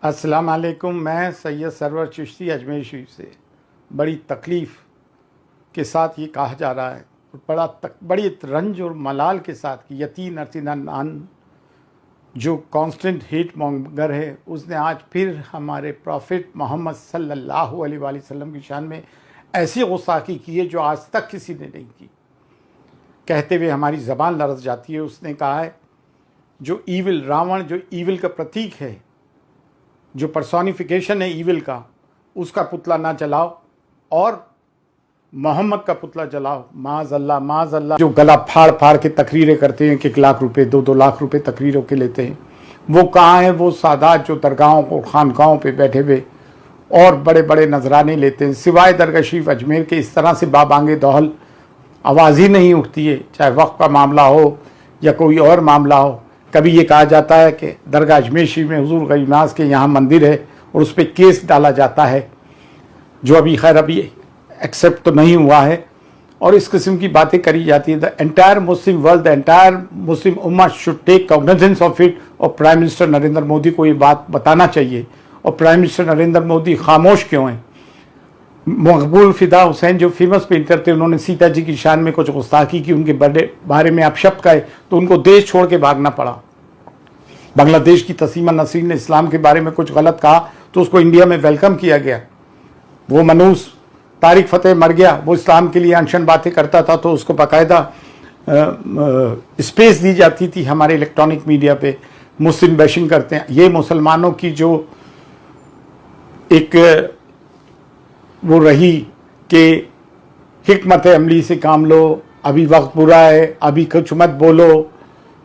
अस्सलाम वालेकुम। मैं सैयद सरवर चिश्ती अजमेर शरीफ से बड़ी तकलीफ़ के साथ ये कहा जा रहा है, बड़ी रंज और मलाल के साथ कि यतीन अरसिना नान जो कांस्टेंट हेट मॉन्गर है, उसने आज फिर हमारे प्रॉफिट मोहम्मद सल्लल्लाहु अलैहि वसल्लम की शान में ऐसी गुस्ताखी की है जो आज तक किसी ने नहीं की। कहते हुए हमारी ज़बान लरज़ जाती है। उसने कहा है जो ईविल रावण, जो ईविल का प्रतीक है, जो पर्सोनिफिकेशन है ईविल का, उसका पुतला ना जलाओ और मोहम्मद का पुतला जलाओ। माज़अल्लाह माज़अल्लाह। जो गला फाड़ फाड़ के तकरीरें करते हैं कि 1 लाख रुपए 2-2 लाख रुपए तकरीरों के लेते हैं, वो कहाँ हैं वो सादात जो दरगाहों और खानकाहों पे बैठे हुए और बड़े बड़े नजराने लेते हैं। सिवाय दरगाह शरीफ अजमेर के इस तरह से बाबांगे दोहल आवाज़ ही नहीं उठती है, चाहे वक्त का मामला हो या कोई और मामला हो। कभी ये कहा जाता है कि दरगाह अजमेर शरीफ में हुजूर गरीब नाज के यहाँ मंदिर है और उस पर केस डाला जाता है, जो अभी खैर अभी एक्सेप्ट तो नहीं हुआ है, और इस किस्म की बातें करी जाती है। The entire Muslim world, the entire Muslim उम्मा should take cognizance of it. और प्राइम मिनिस्टर नरेंद्र मोदी को ये बात बताना चाहिए। और प्राइम मिनिस्टर नरेंद्र मोदी खामोश क्यों हैं? मकबूल फिदा हुसैन जो फेमस पेंटर थे, उन्होंने सीता जी की शान में कुछ गुस्ताखी की, उनके बारे में अपशब्द कहे तो उनको देश छोड़ के भागना पड़ा। बांग्लादेश की तस्लीमा नसरीन ने इस्लाम के बारे में कुछ गलत कहा तो उसको इंडिया में वेलकम किया गया। वो मनूस तारिक फतेह मर गया, वो इस्लाम के लिए अनशन बातें करता था तो उसको बाकायदा स्पेस दी जाती थी हमारे इलेक्ट्रॉनिक मीडिया पे। मुस्लिम बैशिंग करते हैं। ये मुसलमानों की जो एक वो रही कि हिकमत अमली से काम लो, अभी वक्त बुरा है, अभी कुछ मत बोलो,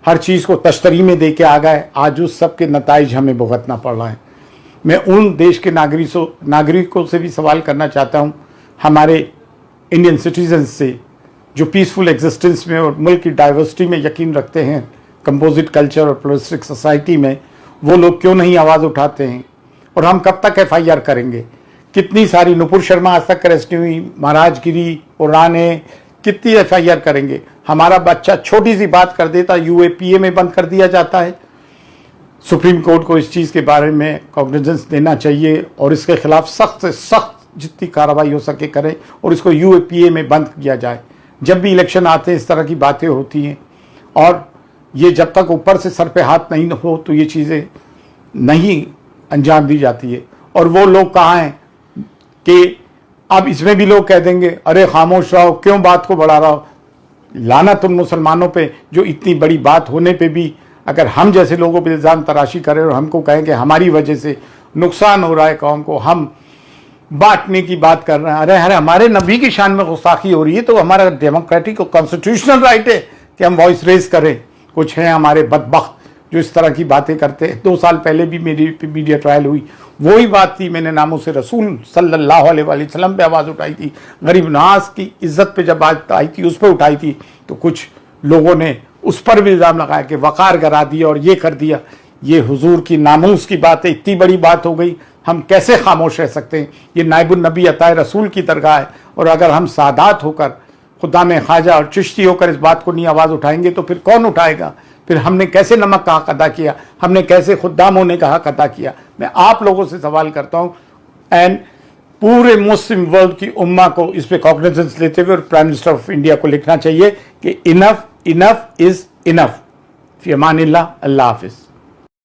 हर चीज़ को तश्तरी में दे के आ गए। आज उस सब के नताइज हमें भुगतना पड़ रहा है। मैं उन देश के नागरिकों से भी सवाल करना चाहता हूँ, हमारे इंडियन सिटीजन्स से जो पीसफुल एग्जिस्टेंस में और मुल्क की डाइवर्सिटी में यकीन रखते हैं, कंपोजिट कल्चर और प्लुरलिस्टिक सोसाइटी में, वो लोग क्यों नहीं आवाज़ उठाते हैं? और हम कब तक FIR करेंगे? कितनी सारी नुपुर शर्मा आज तक अरेस्ट नहीं हुई, महाराजगिरी और राणे, कितनी FIR करेंगे? हमारा बच्चा छोटी सी बात कर देता UAPA में बंद कर दिया जाता है। सुप्रीम कोर्ट को इस चीज़ के बारे में कॉग्निजेंस देना चाहिए और इसके खिलाफ सख्त से सख्त जितनी कार्रवाई हो सके करें और इसको UAPA में बंद किया जाए। जब भी इलेक्शन आते हैं इस तरह की बातें होती हैं और ये जब तक ऊपर से सर पे हाथ नहीं हो तो ये चीज़ें नहीं अंजाम दी जाती है। और वो लोग कहाँ हैं कि अब इसमें भी लोग कह देंगे अरे खामोश रहो, क्यों बात को बढ़ा रहा हो? लानत उन मुसलमानों पे जो इतनी बड़ी बात होने पे भी अगर हम जैसे लोगों पे इल्ज़ाम तराशी करें और हमको कहें कि हमारी वजह से नुकसान हो रहा है कौम को, हम बांटने की बात कर रहे हैं। अरे हमारे नबी की शान में गुस्ताखी हो रही है तो हमारा डेमोक्रेटिक और कॉन्स्टिट्यूशनल राइट है कि हम वॉइस रेज करें। कुछ हैं हमारे बदबख्त जो इस तरह की बातें करते हैं। 2 साल पहले भी मेरी मीडिया ट्रायल हुई, वही बात थी। मैंने नामों से रसूल सल्लल्लाहु अलैहि वसल्लम पे आवाज़ उठाई थी, गरीब नाज की इज्जत पे जब बात आई थी उस पर उठाई थी, तो कुछ लोगों ने उस पर भी इल्ज़ाम लगाया कि वक़ार गिरा दिया और ये कर दिया। ये हुजूर की नामूस की बात है, इतनी बड़ी बात हो गई, हम कैसे खामोश रह सकते हैं? ये नाइबुन नबी अताए रसूल की दरगाह है और अगर हम सादात होकर, खुदा में ख्वाजा और चिश्ती होकर इस बात को नहीं आवाज़ उठाएंगे तो फिर कौन उठाएगा? फिर हमने कैसे नमक का हक अदा किया? हमने कैसे खुद्दाम होने का हक अदा किया? मैं आप लोगों से सवाल करता हूँ एंड पूरे मुस्लिम वर्ल्ड की उम्मा को इस पे कॉग्निजेंस लेते हुए और प्राइम मिनिस्टर ऑफ इंडिया को लिखना चाहिए कि इनफ इनफ इज़ इनफ। फी अमानिल्लाह। अल्लाह हाफिज़।